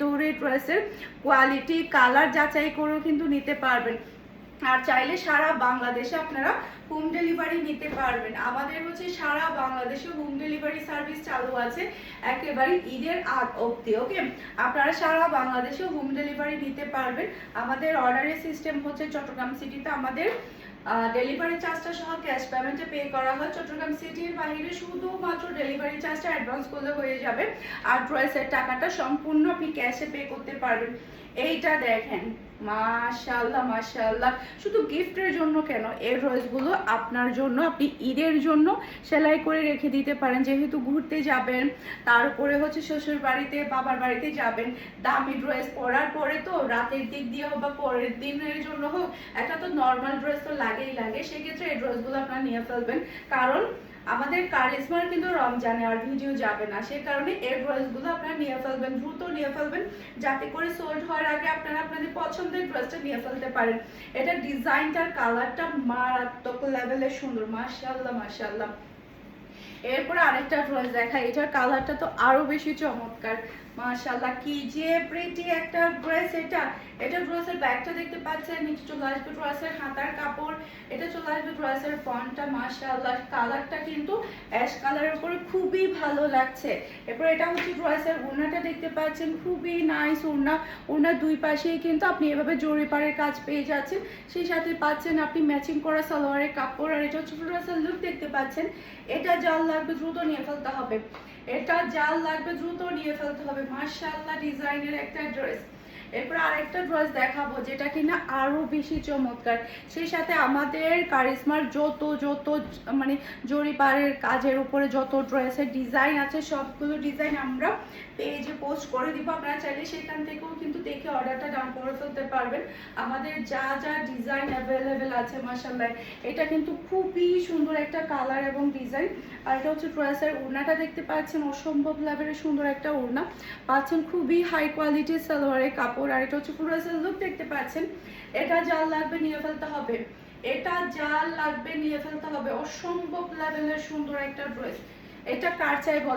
দৌড়ে ড্রেসের quality colour যাচাই করেও কিন্তু নিতে পারবেন। আর চাইলে সারা বাংলাদেশে আপনারা হোম ডেলিভারি নিতে পারবেন। আমাদের হচ্ছে সারা বাংলাদেশে হোম ডেলিভারি সার্ভিস চালু আছে একেবারে ঈদের আগ অবধি। ওকে, আপনারা সারা বাংলাদেশে হোম ডেলিভারি নিতে পারবেন। আমাদের অর্ডারের সিস্টেম হচ্ছে চট্টগ্রাম সিটিতে আমাদের ডেলিভারি চার্জটা সহ ক্যাশ পেমেন্টে পে করা হয়। চট্টগ্রাম সিটির বাইরে শুধুমাত্র ডেলিভারি চার্জটা অ্যাডভান্স করলে হয়ে যাবে, আর ড্রেসের টাকাটা সম্পূর্ণ আপনি ক্যাশে পে করতে পারবেন। এইটা দেখেন, মাশাআল্লাহ মাশাআল্লাহ, শুধু গিফটের জন্য কেন, এই ড্রেসগুলো আপনার জন্য, আপনি ঈদের জন্য সেলাই করে রেখে দিতে পারেন। যেহেতু ঘুরতে যাবেন, তার উপরে হচ্ছে শ্বশুর বাড়িতে বাবার বাড়িতে যাবেন, দামি ড্রেস পরার পরে তো রাতের দিক দিয়ে হোক বা পরের দিনের জন্য হোক, একটা তো নর্মাল ড্রেস তো লাগেই লাগে। সেক্ষেত্রে এই ড্রেসগুলো আপনারা নিয়ে ফেলবেন, কারণ আমাদের কারিজমার কিন্তু রমজানে আর ভিডিও যাবে না, সেই কারণে এই ড্রেসগুলো আপনারা নিয়ে ফেলবেন, দ্রুত নিয়ে ফেলবেন, যাতে করে সোল্ড হওয়ার আগে আপনারা আপনাদের পছন্দের ড্রেসটা নিয়ে ফেলতে পারেন। এটা ডিজাইনটার কালারটা মারাত্মক লেভেলের সুন্দর, মাশাআল্লাহ মাশাআল্লাহ। এরপরে আরেকটা ড্রেস দেখাই, এটার কালারটা তো আরো বেশি চমৎকার, মাশাআল্লাহ কি যে প্রিটি একটা ড্রেস। এটা ড্রেসের ব্যাগটা দেখতে পাচ্ছেন, নিচে চলে আসবে ড্রেসের হাতার কাপড়, এটা চলে আসবে ড্রেসের ফন্টটা, মাশাআল্লাহ কালারটা কিন্তু অ্যাশ কালারের উপরে খুবই ভালো লাগছে। এরপর এটা হচ্ছে ড্রেসের ওড়নাটা দেখতে পাচ্ছেন, খুবই নাইস ওড়না। ওড়নার দুই পাশেই কিন্তু আপনি এভাবে জরি পাড়ের কাজ পেয়ে যাচ্ছেন, সেই সাথে পাচ্ছেন আপনি ম্যাচিং করা সালোয়ারের কাপড়। আর এটা হচ্ছে ড্রেসের লুক দেখতে পাচ্ছেন। এটা জাল লাগবে দ্রুত নিয়ে ফেলতে হবে, এটা জাল লাগবে দ্রুত নিয়ে ফেলতে হবে। মাশাআল্লাহ ডিজাইনের একটা ড্রেস। এরপর আরেকটা ড্রেস দেখাবো যেটা কিনা আরো বেশি চমৎকার। সেই সাথে আমাদের কারিজমার যত মানে জরিপাড়ের কাজের উপরে যত ড্রেসের ডিজাইন আছে, সবগুলো ডিজাইন আমরা পেজে পোস্ট করে দিব। আপনারা চাইলে সেখান থেকেও কিন্তু দেখে অর্ডারটা ডাউন করে ফেলতে পারবেন। আমাদের যা যা ডিজাইন অ্যাভেলেবেল আছে, মাশাআল্লাহ এটা কিন্তু খুবই সুন্দর একটা কালার এবং ডিজাইন। আর এটা হচ্ছে ড্রেসের ওড়নাটা দেখতে পাচ্ছেন, অসম্ভব লেভেলের সুন্দর একটা ওড়না পাচ্ছেন, খুবই হাই কোয়ালিটির সালোয়ারের কাপড়। আর এটা হচ্ছে ড্রেসের লুক দেখতে পাচ্ছেন। এটা জাল লাগবে নিয়ে ফেলতে হবে, এটা জাল লাগবে নিয়ে ফেলতে হবে। অসম্ভব লেভেলের সুন্দর একটা ড্রেস। এটা কার চাই